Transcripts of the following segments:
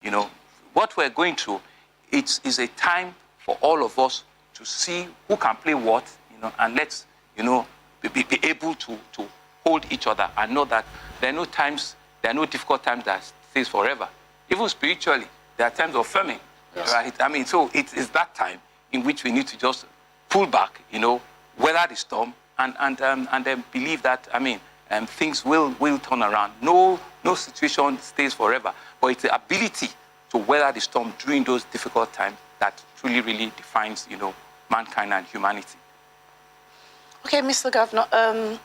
You know, what we're going through, it is a time for all of us to see who can play what, you know, and let's, you know, be able to hold each other and know that there are no difficult times that stays forever. Even spiritually, there are times of famine, yes. Right? I mean, so it is that time in which we need to just pull back, you know, weather the storm, and then believe that, I mean, things will turn around. No situation stays forever, but it's the ability to weather the storm during those difficult times that truly, really defines, you know, mankind and humanity. Okay, Mr. Governor,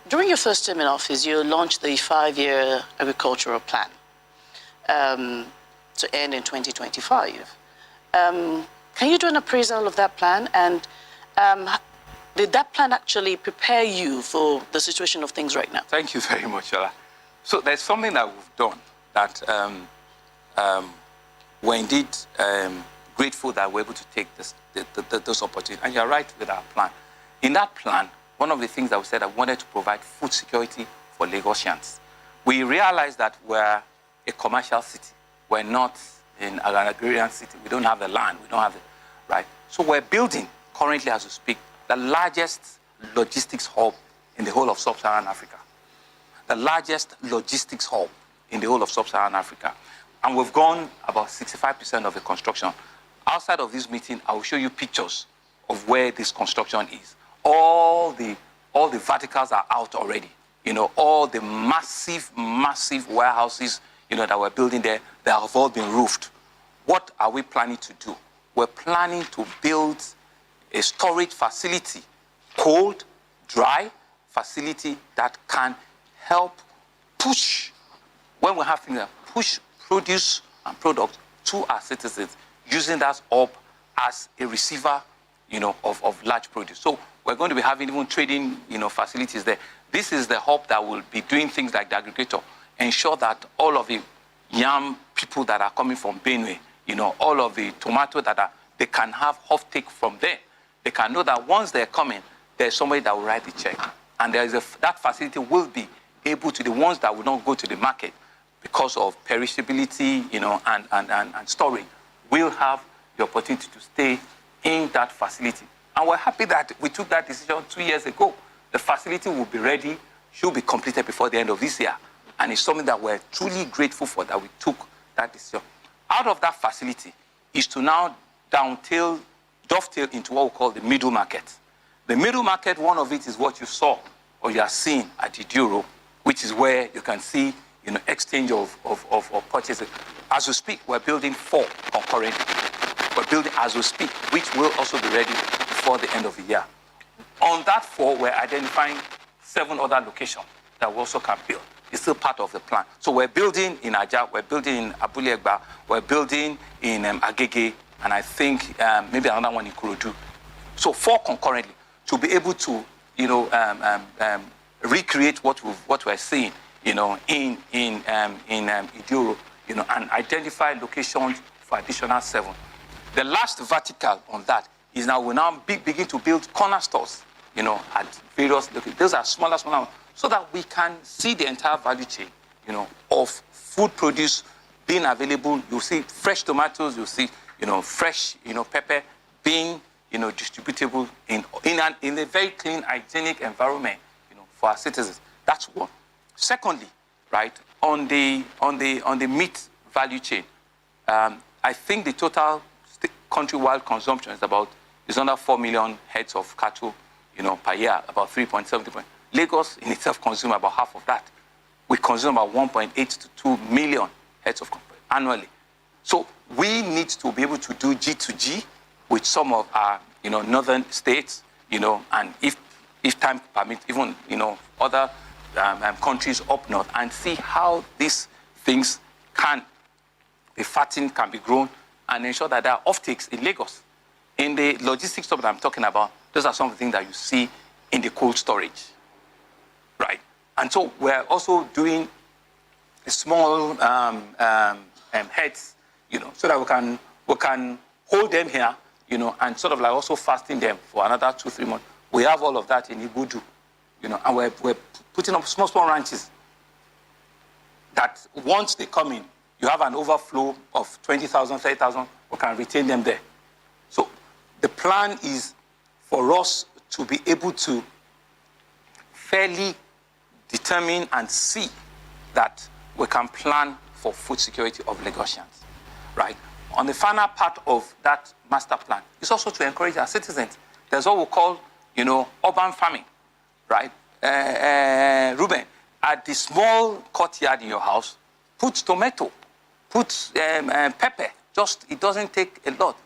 during your first term in office, you launched the 5-year agricultural plan to end in 2025. Can you do an appraisal of that plan? And did that plan actually prepare you for the situation of things right now? Thank you very much, Ola. So there's something that we've done that we're indeed grateful that we're able to take those opportunities. And you're right with our plan. In that plan, one of the things that we said, I wanted to provide food security for Lagosians. We realized that we're a commercial city. We're not in an agrarian city. We don't have the land. We don't have the, right? So we're building, currently as we speak, the largest logistics hub in the whole of Sub-Saharan Africa. The largest logistics hub in the whole of Sub-Saharan Africa. And we've gone about 65% of the construction. Outside of this meeting, I will show you pictures of where this construction is. All the verticals are out already. You know, all the massive warehouses, you know, that we're building there, they have all been roofed. What are we planning to do? We're planning to build a storage facility, cold, dry facility that can help push, when we have things that push produce and product to our citizens, using that hub as a receiver, you know, of large produce. So we're going to be having even trading, you know, facilities there. This is the hub that will be doing things like the aggregator, ensure that all of the yam people that are coming from Benue, you know, all of the tomato they can have offtake from there. They can know that once they're coming, there's somebody that will write the check. And that facility will be able to, the ones that will not go to the market because of perishability, you know, and storage, will have the opportunity to stay in that facility. And we're happy that we took that decision 2 years ago. The facility will be ready, should be completed before the end of this year. And it's something that we're truly grateful for, that we took that decision. Out of that facility is to now dovetail into what we call the middle market. The middle market, one of it is what you saw or you are seeing at Iduro, which is where you can see, you know, exchange of purchases. As we speak, we're building 4 concurrently. We're building as we speak, which will also be ready before the end of the year. On that 4, we're identifying 7 other locations that we also can build. It's still part of the plan. So we're building in Aja, we're building in Abulegba, we're building in Agege, and I think maybe another one in Kurudu. So 4 concurrently to be able to, you know, recreate what we're seeing, you know, in Iduro, you know, and identify locations for additional 7. The last vertical on that is now we now begin to build corner stores, you know, at various locations. Those are smaller, so that we can see the entire value chain, you know, of food produce being available. You'll see fresh tomatoes, you'll see, you know, fresh, you know, pepper being, you know, distributable in a very clean, hygienic environment, you know, for our citizens. That's one. Secondly, right, on the meat value chain, I think the total countrywide consumption is under 4 million heads of cattle, you know, per year, about 3.7. Lagos in itself consumes about half of that. We consume about 1.8 to 2 million heads of annually. So we need to be able to do G2G with some of our, you know, northern states, you know, and if time permits, even, you know, other countries up north, and see how these things can be fattened, can be grown, and ensure that there are offtakes in Lagos. In the logistics stuff that I'm talking about, those are some of the things that you see in the cold storage, right? And so we're also doing a small heads, you know, so that we can hold them here, you know, and sort of like also fasting them for another 2-3 months. We have all of that in Igudu, you know, and we're putting up small ranches that once they come in, you have an overflow of 20,000, 30,000, we can retain them there. So the plan is for us to be able to fairly determine and see that we can plan for food security of Lagosians, right? On the final part of that master plan is also to encourage our citizens. There's what we call, urban farming, right? Ruben, at the small courtyard in your house, put tomato, put pepper. It doesn't take a lot.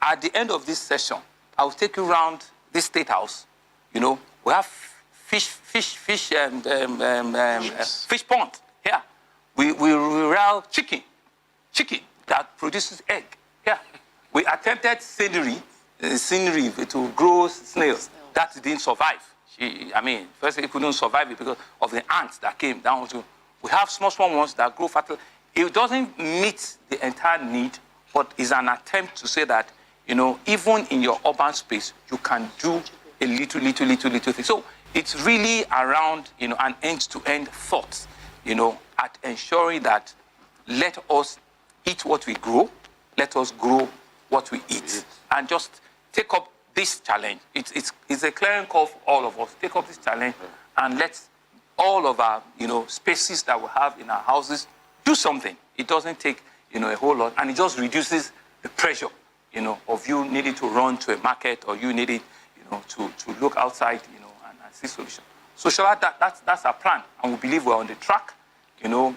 At the end of this session, I will take you around this state house. We have fish pond here. We rear chicken that produces egg. Yeah. We attempted scenery to grow snails. That didn't survive. First it couldn't survive it because of the ants that came down. We have small ones that grow fertile. It doesn't meet the entire need, but is an attempt to say that, even in your urban space, you can do a little thing. So it's really around, an end-to-end thought, at ensuring that let us eat what we grow, let us grow what we eat, and just take up this challenge. It's a clearing call for all of us. Take up this challenge and let all of our, spaces that we have in our houses do something. It doesn't take, a whole lot, and it just reduces the pressure, of you needing to run to a market or you needing, to look outside, and see solutions. So, Shola, that's our plan, and we believe we're on the track.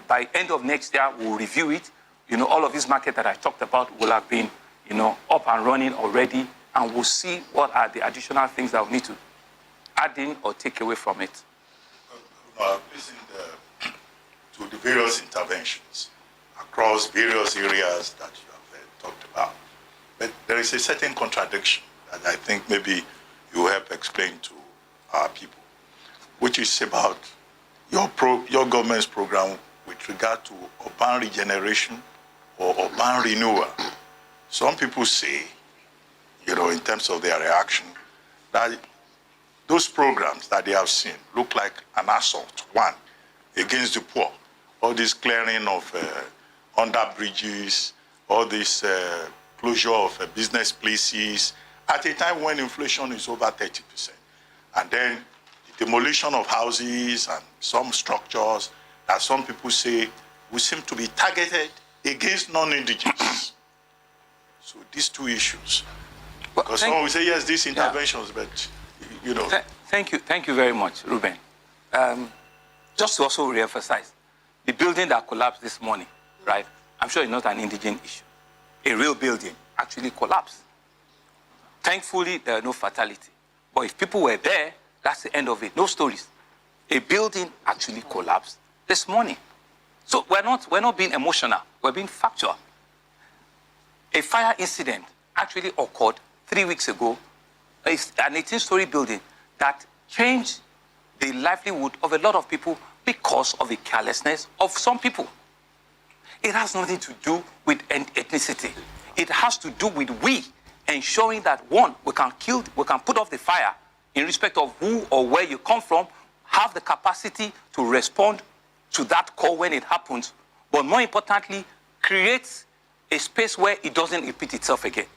By end of next year, we'll review it. All of these markets that I talked about will have been, up and running already, and we'll see what are the additional things that we need to add in or take away from it. I've listened to the various interventions across various areas that you have talked about. But there is a certain contradiction that I think maybe you help explain to our people, which is about your government's program with regard to urban regeneration or urban renewal. Some people say, in terms of their reaction, that those programs that they have seen look like an assault, one, against the poor. All this clearing of under bridges, all this closure of business places, at a time when inflation is over 30%. And then the demolition of houses and some structures that some people say will seem to be targeted against non-indigenous. So these two issues. Because some will say, yes, these interventions, but, Thank you very much, Ruben. Just to also reemphasize, the building that collapsed this morning, right? I'm sure it's not an indigenous issue. A real building actually collapsed. Thankfully, there are no fatality. But if people were there, that's the end of it. No stories. A building actually collapsed this morning. So we're not being emotional. We're being factual. A fire incident actually occurred 3 weeks ago. It's an 18-story building that changed the livelihood of a lot of people because of the carelessness of some people. It has nothing to do with ethnicity. It has to do with we ensuring that, one, we can put off the fire in respect of who or where you come from, have the capacity to respond to that call when it happens, but more importantly, create a space where it doesn't repeat itself again.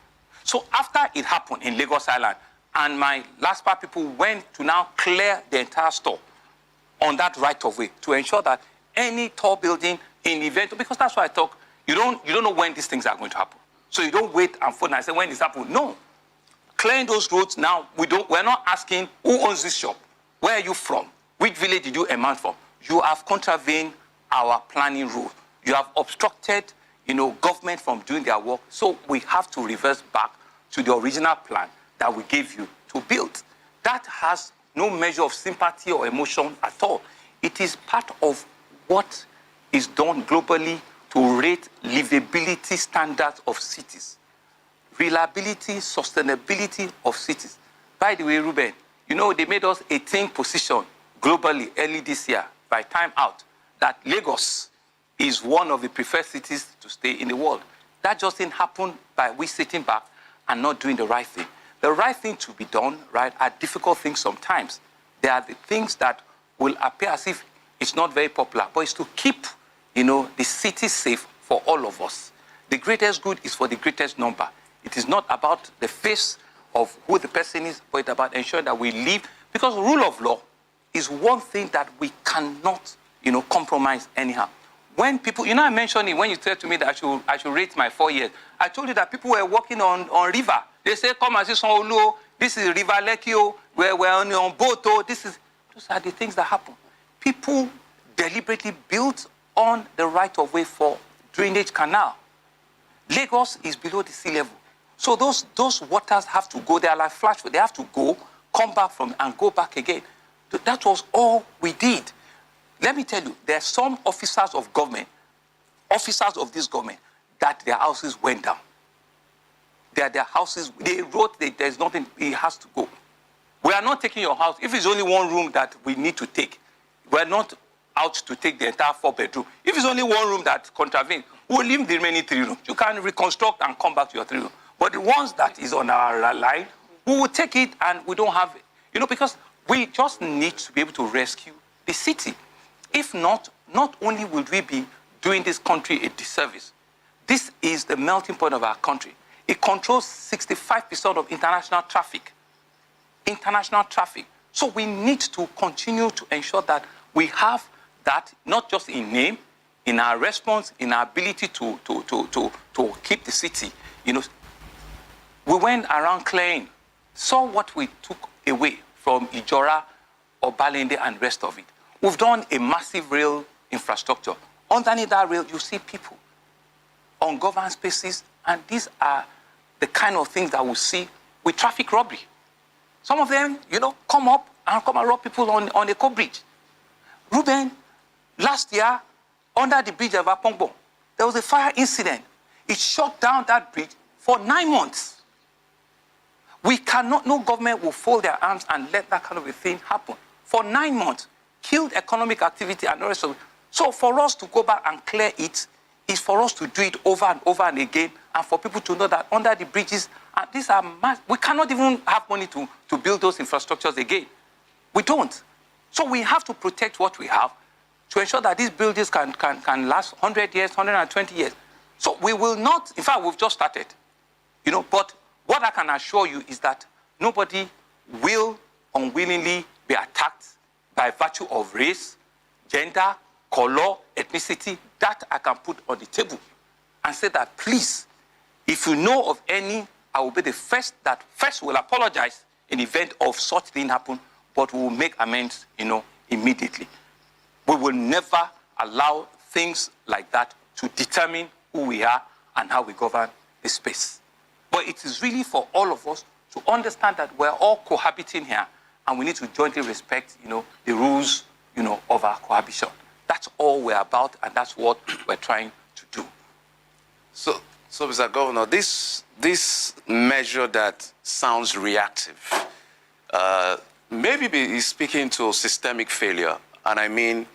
So after it happened in Lagos Island, and my last part people went to now clear the entire store on that right of way to ensure that any tall building in event, because that's why I talk, you don't know when these things are going to happen. So you don't wait and phone and say, when this happens? No. Clearing those roads now, we're not asking who owns this shop, where are you from, which village did you emerge from. You have contravened our planning rule. You have obstructed, government from doing their work. So we have to reverse back to the original plan that we gave you to build. That has no measure of sympathy or emotion at all. It is part of what is done globally to rate livability standards of cities, reliability, sustainability of cities. By the way, Ruben, they made us 18th position globally early this year by Time Out, that Lagos is one of the preferred cities to stay in the world. That just didn't happen by we sitting back and not doing the right thing. The right thing to be done, right, are difficult things sometimes. They are the things that will appear as if it's not very popular, but it's to keep, the city safe for all of us. The greatest good is for the greatest number. It is not about the face of who the person is, but it's about ensuring that we live. Because rule of law is one thing that we cannot, compromise anyhow. When people, I mentioned it when you said to me that I should rate my 4 years. I told you that people were walking on river. They say, come and see Sanwo-Olu, this is River Lekki, we're on boat, those are the things that happen. People deliberately built on the right of way for drainage canal. Lagos is below the sea level. So those waters have to go. They are like flash. They have to go, come back from, and go back again. That was all we did. Let me tell you, there are some officers of government, officers of this government, that their houses went down. Their houses, they wrote that there's nothing, it has to go. We are not taking your house. If it's only one room that we need to take, we're not out to take the entire 4-bedroom. If it's only one room that contravenes, we'll leave the remaining 3 rooms. You can reconstruct and come back to your 3 rooms. But the ones that is on our line, we will take it, and we don't have, because we just need to be able to rescue the city. If not only will we be doing this country a disservice, this is the melting point of our country. It controls 65% of international traffic. International traffic. So we need to continue to ensure that we have that, not just in name, in our response, in our ability to keep the city. We went around clearing, saw what we took away from Ijora, Obalende, and rest of it. We've done a massive rail infrastructure. Underneath that rail, you see people on government spaces, and these are the kind of things that we see with traffic robbery. Some of them, come up and rob people on a co-bridge. Ruben, last year, under the bridge of Apongbo, there was a fire incident. It shut down that bridge for 9 months. We cannot, no government will fold their arms and let that kind of a thing happen. For 9 months, killed economic activity and the rest of it. So for us to go back and clear it is for us to do it over and over and again, and for people to know that under the bridges, and these are we cannot even have money to build those infrastructures again. We don't. So we have to protect what we have to ensure that these buildings can last 100 years, 120 years. So we will not, in fact, we've just started, but what I can assure you is that nobody will unwillingly be attacked by virtue of race, gender, color, ethnicity. That I can put on the table and say that, please, if you know of any, I will be the first that will apologize in the event of such thing happen, but we will make amends, immediately. We will never allow things like that to determine who we are and how we govern the space. But it is really for all of us to understand that we're all cohabiting here, and we need to jointly respect, the rules, of our cohabitation. That's all we're about, and that's what we're trying to do. So Mr. Governor, this measure that sounds reactive, maybe is speaking to systemic failure. And I mean,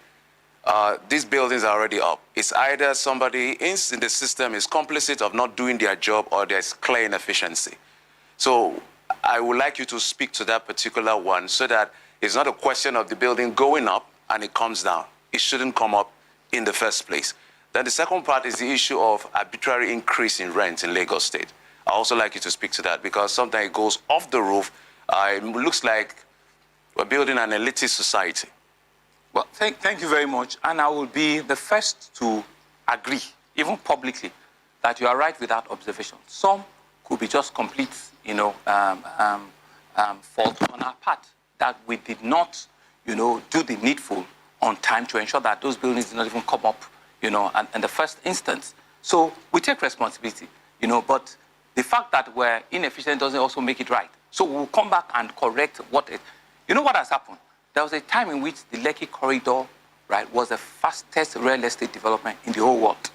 these buildings are already up. It's either somebody in the system is complicit of not doing their job, or there's clear inefficiency. So I would like you to speak to that particular one, so that it's not a question of the building going up and it comes down. It shouldn't come up in the first place. Then the second part is the issue of arbitrary increase in rent in Lagos State. I also like you to speak to that, because sometimes it goes off the roof. It looks like we're building an elitist society. Well, thank you very much. And I will be the first to agree, even publicly, that you are right with that observation. Some could be just complete, fault on our part, that we did not, do the needful on time to ensure that those buildings did not even come up, in the first instance. So we take responsibility, but the fact that we're inefficient doesn't also make it right. So we'll come back and correct what has happened. There was a time in which the Lekki corridor, right, was the fastest real estate development in the whole world.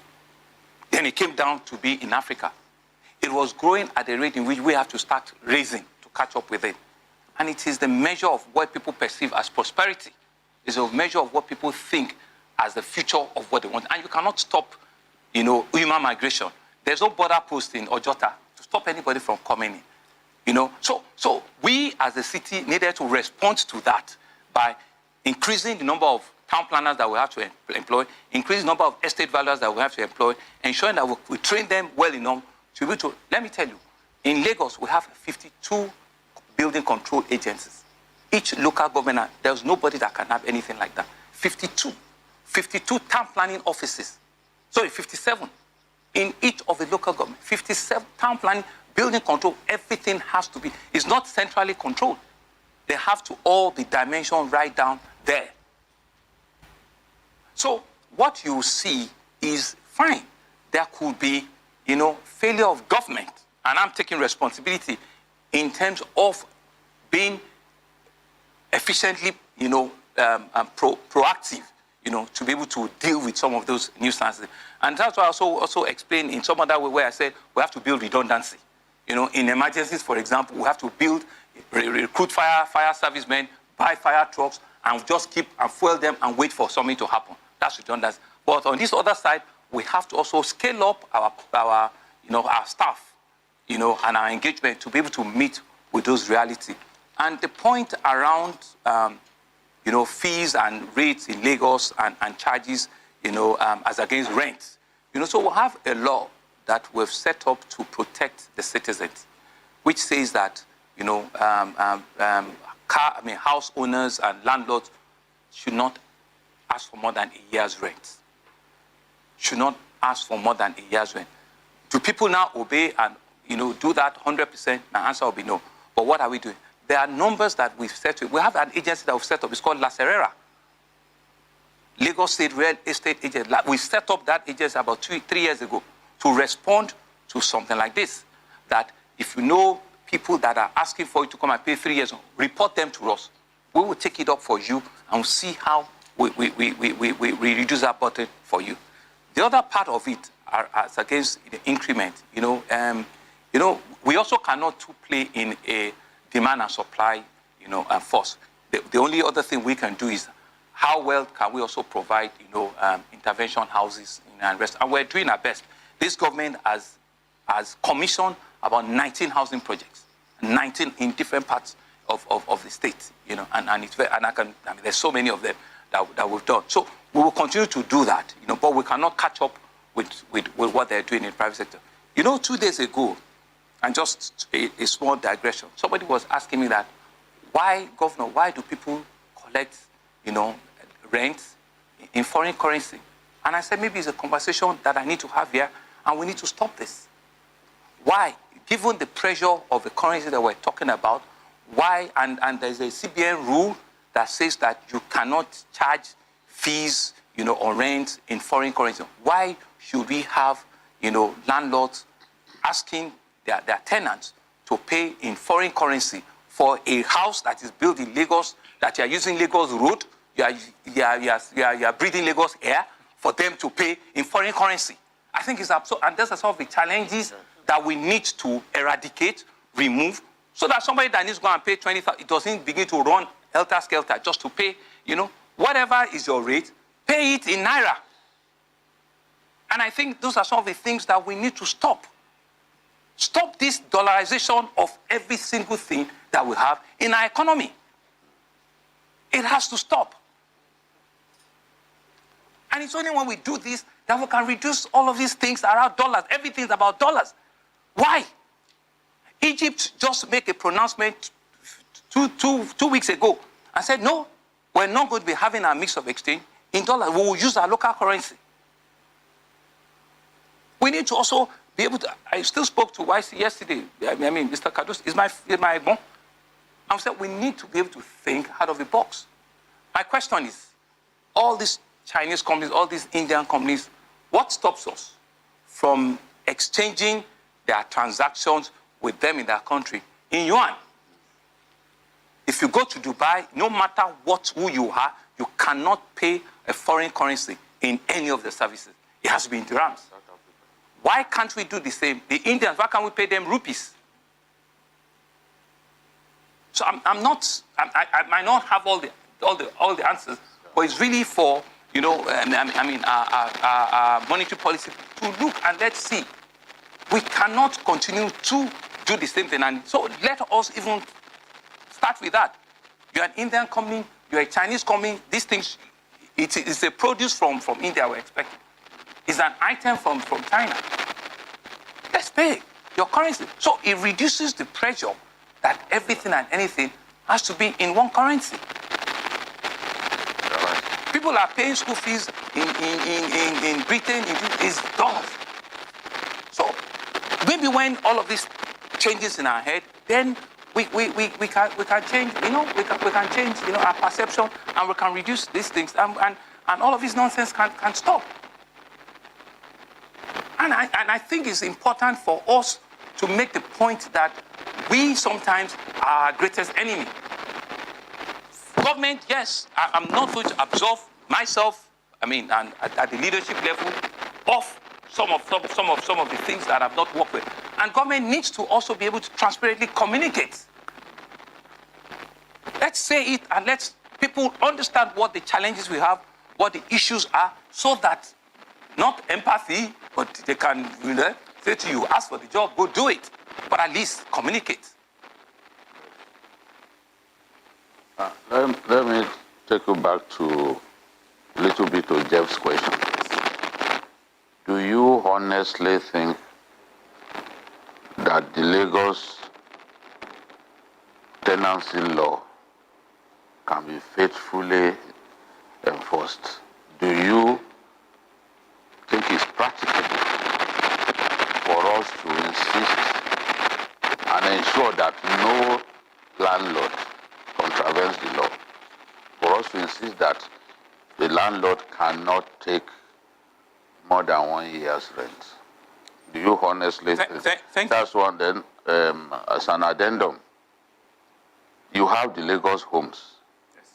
Then it came down to be in Africa. It was growing at a rate in which we have to start raising to catch up with it. And it is the measure of what people perceive as prosperity. It's a measure of what people think as the future of what they want. And you cannot stop, human migration. There's no border post in Ojota to stop anybody from coming in. So we as a city needed to respond to that by increasing the number of town planners that we have to employ, increase the number of estate valuers that we have to employ, ensuring that we train them well enough to be able to, let me tell you, in Lagos, we have 52 building control agencies. Each local government, there's nobody that can have anything like that. 52 town planning offices. Sorry, 57 in each of the local government. 57 town planning, building control, everything has to be, it's not centrally controlled. They have to all be dimensioned right down there. So what you see is fine. There could be, failure of government, and I'm taking responsibility in terms of being efficiently, proactive, to be able to deal with some of those nuisances. And that's why I also explained in some other way where I said we have to build redundancy. In emergencies, for example, we have to recruit fire servicemen, buy fire trucks, and just keep and fuel them and wait for something to happen. That's redundancy. But on this other side, we have to also scale up our staff, and our engagement to be able to meet with those realities. And the point around, fees and rates in Lagos and charges, as against rent. So we have a law that we've set up to protect the citizens, which says that, house owners and landlords should not ask for more than a year's rent. Should not ask for more than a year's rent. Do people now obey and, do that 100%? My answer will be no. But what are we doing? There are numbers that we've set up. We have an agency that we've set up. It's called La Serera. Lagos State Real Estate Agency. We set up that agency about 3 years ago to respond to something like this. That if you know people that are asking for you to come and pay 3 years, report them to us. We will take it up for you and see how we reduce that burden for you. The other part of it as against the increment. We also cannot play in a demand and supply, force. The only other thing we can do is how well can we also provide, intervention houses and rest. And we're doing our best. This government has commissioned about 19 housing projects, 19 in different parts of the state, and it's very, there's so many of them that we've done. So we will continue to do that, but we cannot catch up with what they're doing in the private sector. 2 days ago, and just a small digression, somebody was asking me that, why do people collect, rent in foreign currency? And I said, maybe it's a conversation that I need to have here, and we need to stop this. Why? Given the pressure of the currency that we're talking about, why? And there's a CBN rule that says that you cannot charge fees, or rent in foreign currency. Why should we have, landlords asking their tenants to pay in foreign currency for a house that is built in Lagos, that you are using Lagos road, you are breathing Lagos air, for them to pay in foreign currency? I think it's absurd, and those are some of the challenges that we need to eradicate, remove, so that somebody that needs to go and pay 20,000, it doesn't begin to run helter-skelter just to pay, whatever is your rate, pay it in Naira. And I think those are some of the things that we need to stop. Stop this dollarization of every single thing that we have in our economy. It has to stop. And it's only when we do this that we can reduce all of these things around dollars. Everything's about dollars. Why? Egypt just made a pronouncement two weeks ago and said, no, we're not going to be having a mix of exchange in dollars. We will use our local currency. We need to also be able to, I still spoke to YC yesterday. Mr. Kadus is my bon. I said we need to be able to think out of the box. My question is, all these Chinese companies, all these Indian companies, what stops us from exchanging their transactions with them in their country in yuan? If you go to Dubai, no matter who you are, you cannot pay a foreign currency in any of the services. It has to be in dirhams. Why can't we do the same? The Indians, why can't we pay them rupees? So I might not have all the answers, but it's really for our monetary policy to look and let's see. We cannot continue to do the same thing, and so let us even start with that. You're an Indian company, you're a Chinese company. These things, It's a produce from India we're expecting. It's an item from China. Let's pay your currency. So it reduces the pressure that everything and anything has to be in one currency. People are paying school fees in Britain. It's dumb. So maybe when all of this changes in our head, then we can change, we can change, our perception, and we can reduce these things, and all of this nonsense can stop. And I think it's important for us to make the point that we sometimes are our greatest enemy. Government, yes, I'm not going to absolve myself, and at the leadership level, of some of the things that I've not worked with. And government needs to also be able to transparently communicate. Let's say it, and let people understand what the challenges we have, what the issues are, so that not empathy, but they can say to you, ask for the job, go do it, but at least communicate. Let me take you back to a little bit to Jeff's question. Do you honestly think that the Lagos tenancy law can be faithfully enforced? Do you think it's practicable for us to insist and ensure that no landlord contravenes the law? For us to insist that the landlord cannot take more than 1 year's rent? Do you honestly think that's one? Then, as an addendum, you have the Lagos homes. Yes.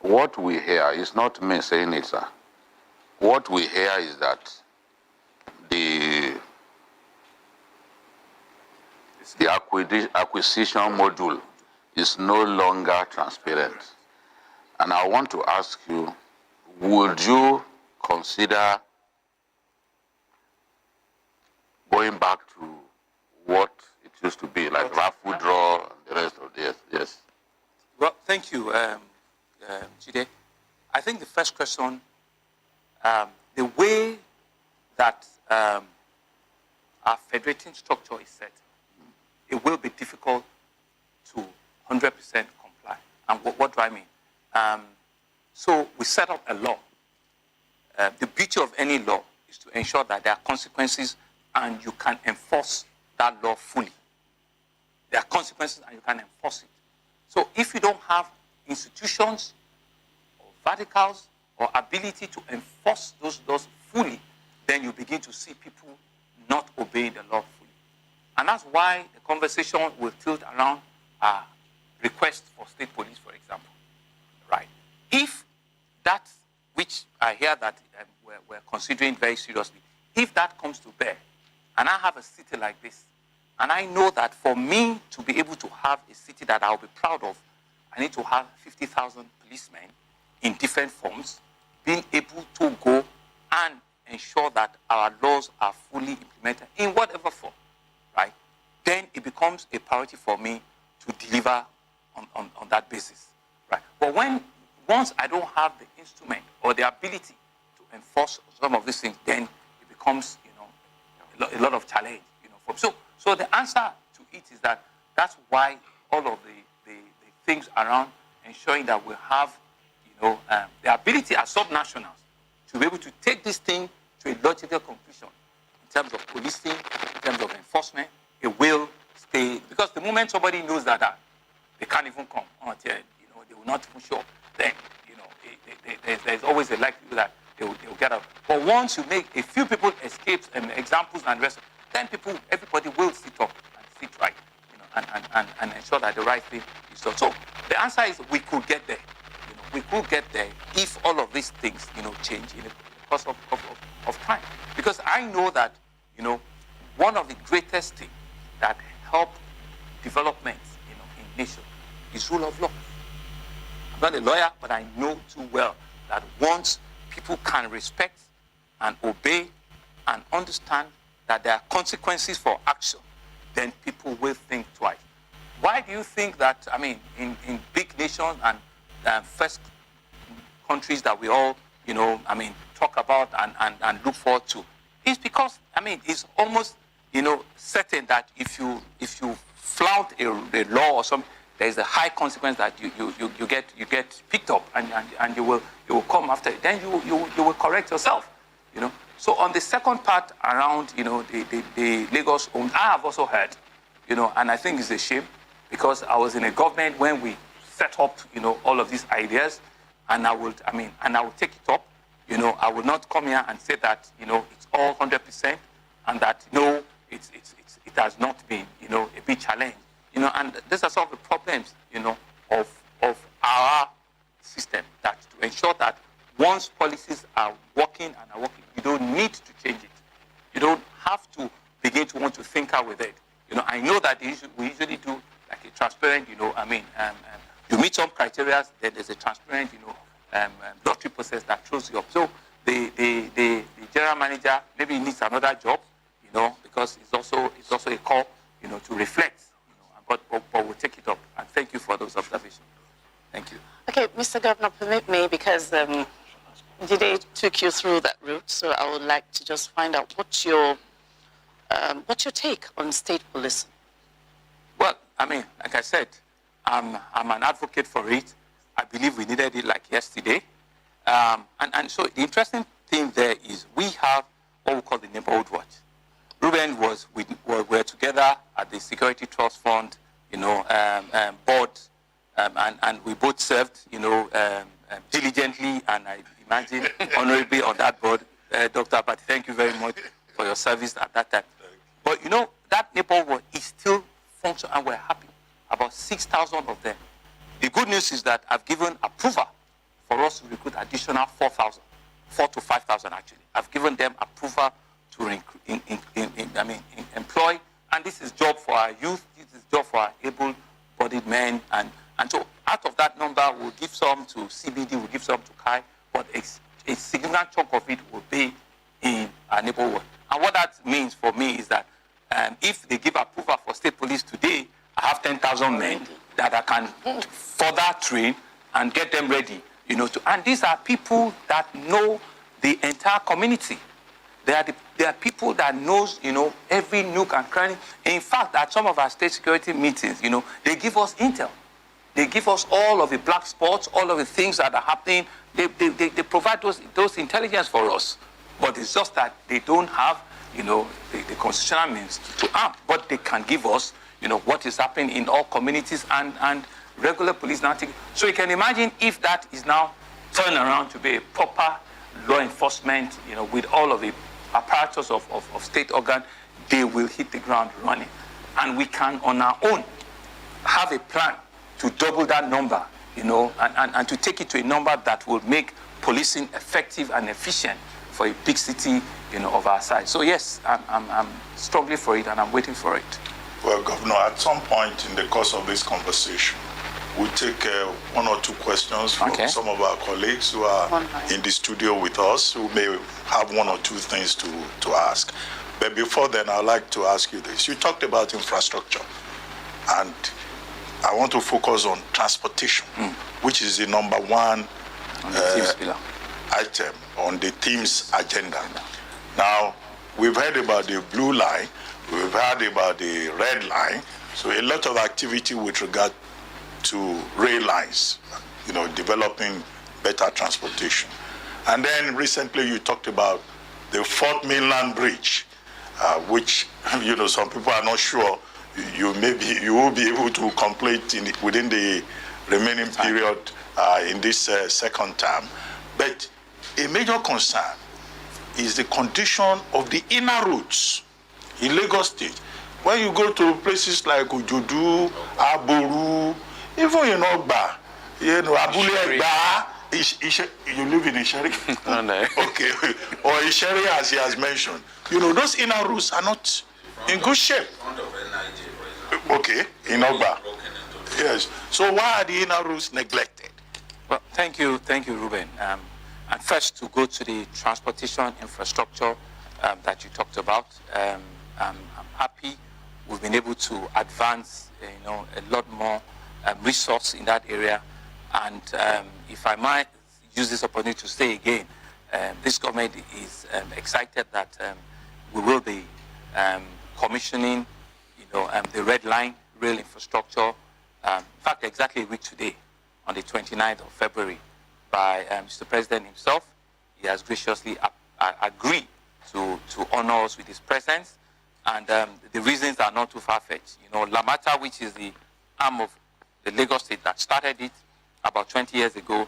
What we hear is not me saying it, sir. What we hear is that the acquisition module is no longer transparent. And I want to ask you, would you consider going back to what it used to be, like raffle draw and the rest of this? Yes. Well, thank you, Jide. I think the first question, the way that our federating structure is set, it will be difficult to 100% comply. And what do I mean? So we set up a law. The beauty of any law is to ensure that there are consequences and you can enforce that law fully. There are consequences and you can enforce it. So if you don't have institutions or verticals or ability to enforce those laws fully, then you begin to see people not obeying the law fully. And that's why the conversation will tilt around requests for state police, for example. Right? If that, which I hear that we're considering very seriously, if that comes to bear, and I have a city like this, and I know that for me to be able to have a city that I'll be proud of, I need to have 50,000 policemen in different forms, being able to go and ensure that our laws are fully implemented in whatever form, right? Then it becomes a priority for me to deliver on that basis, right? But once I don't have the instrument or the ability to enforce some of these things, then it becomes, a lot of challenge, So the answer to it is that's why all of the things around ensuring that we have, the ability as subnationals to be able to take this thing to a logical conclusion in terms of policing, in terms of enforcement, it will stay. Because the moment somebody knows that they can't even come until, they will not even show up, then, there's always a likelihood that they will get out. But once you make a few people escapes and examples and rest, then everybody will sit up and sit right, and ensure that the right thing is done. So the answer is we could get there. We could get there if all of these things, change in the course of time. Because I know that, one of the greatest things that help development, in nation is rule of law. I'm not a lawyer, but I know too well that once people can respect and obey and understand that there are consequences for action, then people will think twice. Why do you think that, in big nations and first countries that we all, talk about and look forward to. It's because, it's almost, certain that if you flout a law or something, there's a high consequence that you get picked up and you will come after it. Then you will correct yourself, So on the second part around, the Lagos owned, I have also heard, and I think it's a shame because I was in a government when we set up, all of these ideas, and I will take it up. I will not come here and say that, it's all 100% and that, no, it has not been, a big challenge. And these are some of the problems, of our system, that to ensure that once policies are working, you don't need to change it. You don't have to begin to want to tinker with it. I know that we usually do like a transparent, you meet some criteria, then there's a transparent, lottery process that throws you up. So the general manager maybe needs another job, because it's also a call, to reflect. But we'll take it up. And thank you for those observations. Thank you. Okay, Mr. Governor, permit me, because Jide took you through that route, so I would like to just find out what's your take on state policing? Well, like I said, I'm an advocate for it. I believe we needed it like yesterday. And so the interesting thing there is we have what we call the neighborhood watch. Ruben were together at the Security Trust Fund, board, and we both served, diligently, and I imagine honorably on that board. Dr. Abati, thank you very much for your service at that time. But that neighborhood watch is still functional, and we're happy. About 6,000 of them. The good news is that I've given approval for us to recruit additional 4,000, 4,000 to 5,000 actually. I've given them approval to employ, and this is job for our youth, this is job for our able-bodied men, and so out of that number, we'll give some to CBD, we'll give some to KAI, but a significant chunk of it will be in our neighborhood. And what that means for me is that if they give approval for state police today, I have 10,000 men that I can further train and get them ready, and these are people that know the entire community. They are people that knows, every nook and cranny. In fact, at some of our state security meetings, they give us intel. They give us all of the black spots, all of the things that are happening. They provide those intelligence for us. But it's just that they don't have, the constitutional means to act. But they can give us, what is happening in all communities and regular police now. So you can imagine if that is now turned around to be a proper law enforcement, with all of the apparatus of state organ, they will hit the ground running. And we can, on our own, have a plan to double that number, and to take it to a number that will make policing effective and efficient for a big city, of our size. So yes, I'm strongly for it, and I'm waiting for it. Well, Governor, at some point in the course of this conversation, we'll take one or two questions from some of our colleagues who are in the studio with us, who may have one or two things to ask. But before then, I'd like to ask you this. You talked about infrastructure, and I want to focus on transportation, which is the number one item on the team's agenda. Now, we've heard about the blue line, we've heard about the red line, so a lot of activity with regard to rail lines, developing better transportation. And then recently you talked about the Fourth Mainland Bridge, which, some people are not sure you will be able to complete within the remaining period in this second term. But a major concern is the condition of the inner roads in Lagos State. When you go to places like Ojodu, Aboru, even in Ogba, Abule Egba, you live in Isheri? No, no. Okay, or Isheri, as he has mentioned. Those inner roads are not in good shape. Okay, in Ogba. Yes. So why are the inner roads neglected? Well, thank you, Ruben. And first, to go to the transportation infrastructure that you talked about, I'm happy we've been able to advance, a lot more resource in that area. And if I might use this opportunity to say again, this government is excited that we will be commissioning, the Red Line rail infrastructure. In fact, exactly a week today, on the 29th of February, by Mr. President himself. He has graciously agreed to honor us with his presence. And the reasons are not too far-fetched. Lamata, which is the arm of the Lagos state that started it about 20 years ago,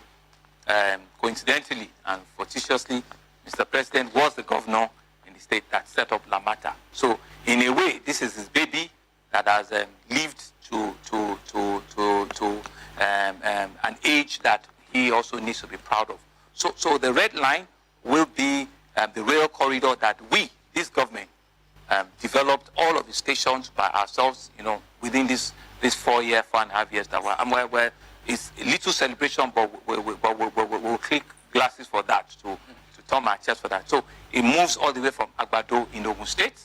coincidentally and fortuitously, Mr. President was the governor in the state that set up Lamata. So, in a way, this is his baby that has lived to an age that he also needs to be proud of. So the Red Line will be the rail corridor that we, this government, developed all of the stations by ourselves, within this 4.5 years that where it's a little celebration, but we'll click glasses for that to turn my chest for that. So it moves all the way from Agbado in Ogun State,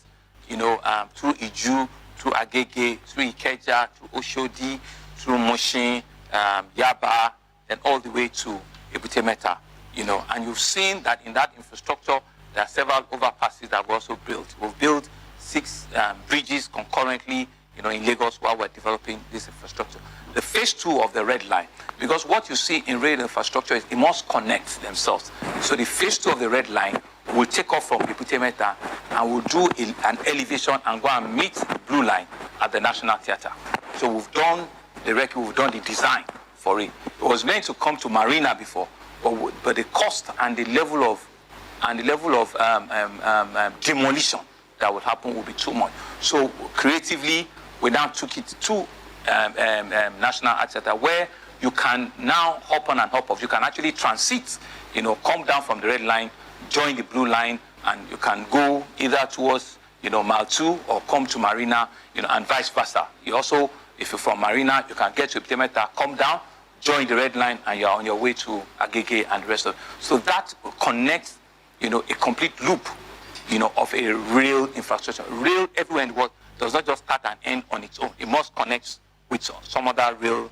through Iju, through Agege, through Ikeja, through Oshodi, through Moshin, Yaba, and all the way to Ebute Metta, And you've seen that in that infrastructure, there are several overpasses that were also built. We've built 6 bridges concurrently, in Lagos while we're developing this infrastructure. The phase 2 of the Red Line, because what you see in rail infrastructure is it must connect themselves. So the phase 2 of the Red Line will take off from Ebute Metta and will do an elevation and go and meet the Blue Line at the National Theatre. So we've done the design for it. It was meant to come to Marina before, but the cost and the level of demolition that would happen will be too much. So creatively, we now took it to National Art Theatre, where you can now hop on and hop off. You can actually transit, come down from the Red Line, join the Blue Line, and you can go either towards, Mile 2 or come to Marina, and vice versa. You also, if you're from Marina, you can get to Ebute Metta, come down, join the Red Line, and you're on your way to Agege and the rest of it. So that connects, a complete loop, of a rail infrastructure. Rail everywhere in the world does not just start and end on its own. It must connect with some other rail,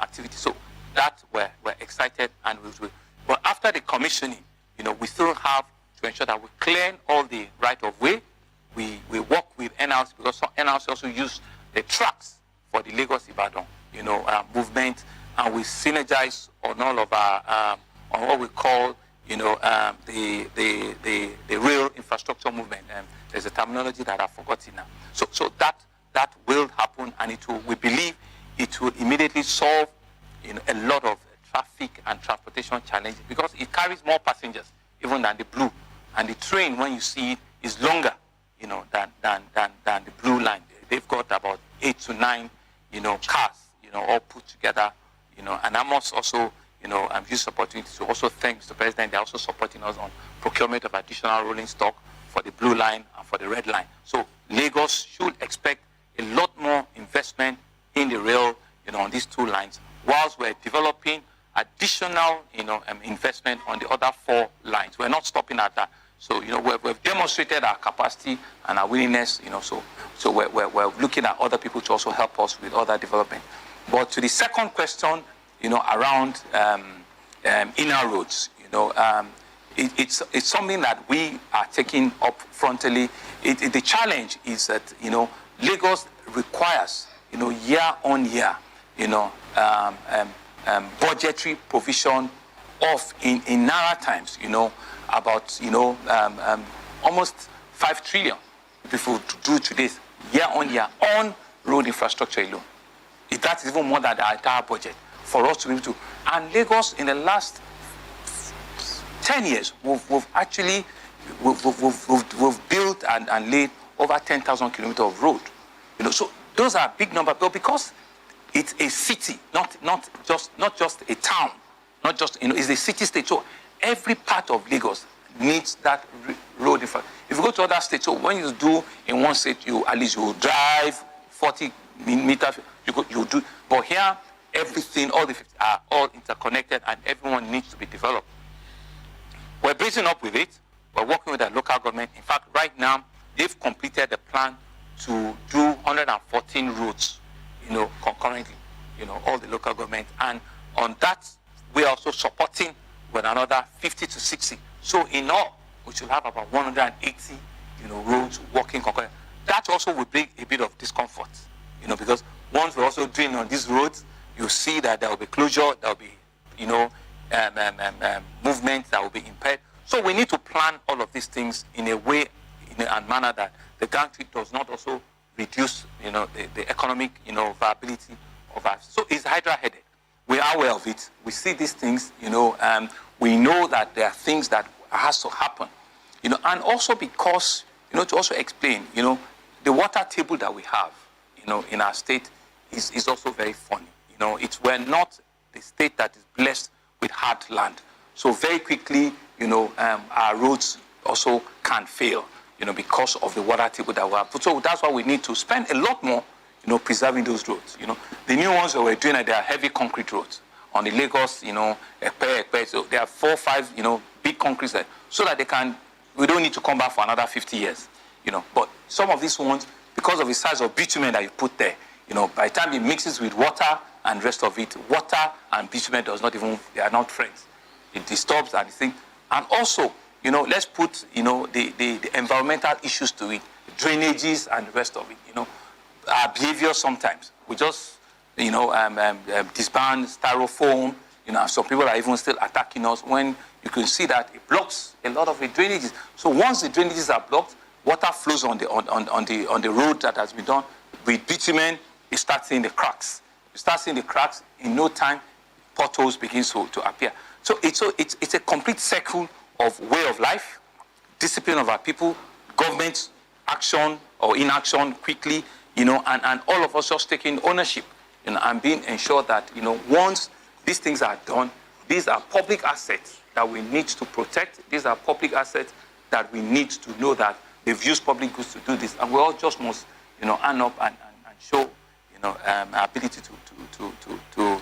activity. So that we're excited, and but after the commissioning, we still have to ensure that we clear all the right of way. We work with NLC, because NLC also use the tracks for the Lagos-Ibadan, movement, and we synergize on all of our on what we call, the rail infrastructure movement. There's a terminology that I've forgotten now. So that will happen, and we believe it will immediately solve, a lot of traffic and transportation challenges, because it carries more passengers even than the Blue, and the train, when you see it, is longer, than the Blue Line. They've got about 8 to 9, cars, all put together, and I must also, use this opportunity to also thank Mr. President. They're also supporting us on procurement of additional rolling stock for the Blue Line and for the Red Line. So Lagos should expect a lot more investment in the rail, on these 2 lines, whilst we're developing additional, investment on the other 4 lines. We're not stopping at that. So, we've demonstrated our capacity and our willingness, so we're looking at other people to also help us with other development. But to the second question, around inner roads, it's something that we are taking up frontally. The challenge is that, Lagos requires, year on year, budgetary provision of, in Naira times, about, almost 5 trillion if we do today's year on year on road infrastructure alone. That is even more than the entire budget for us to be able to. And Lagos, in the last 10 years, we've built and laid over 10,000 kilometers of road. So those are big numbers, but because it's a city, not just a town, not just, it's a city-state. So every part of Lagos needs that road infrastructure. If you go to other states, so when you do in one state, at least you drive 40 meters, you do. But here, everything, all the 50 are all interconnected, and everyone needs to be developed. We're breathing up with it. We're working with the local government. In fact, right now, they've completed the plan to do 114 roads, concurrently, all the local government. And on that we are also supporting with another 50 to 60. So in all, we should have about 180, roads working concurrently. That also will bring a bit of discomfort, because once we're also doing on these roads, you see that there will be closure, there will be, movement that will be impaired. So we need to plan all of these things in a way, in a manner that the country does not also reduce, the economic, viability of us. So it's hydra-headed. We are aware of it. We see these things, we know that there are things that has to happen, and also because, to also explain, the water table that we have, in our state is also very funny. We're not the state that is blessed with hard land. So very quickly, our roads also can fail, because of the water table that we have. So that's why we need to spend a lot more, preserving those roads. The new ones that we're doing, they are heavy concrete roads. On the Lagos, Epe, so there are 4 or 5, big concrete there, so that we don't need to come back for another 50 years, But some of these ones, because of the size of bitumen that you put there, by the time it mixes with water and rest of it, water and bitumen they are not friends. It disturbs and thing. And also, let's put, the environmental issues to it, drainages and the rest of it, our behavior sometimes. We just, disband styrofoam, some people are even still attacking us when you can see that it blocks a lot of the drainages. So once the drainages are blocked, water flows on the road that has been done. With bitumen, you start seeing the cracks. You start seeing the cracks, in no time, potholes begin to appear. So it's a complete circle of way of life, discipline of our people, government action or inaction quickly, and all of us just taking ownership, and being ensured that, once these things are done, these are public assets that we need to protect. These are public assets that we need to know that they've used public goods to do this, and we all just must, hand up and show, our ability to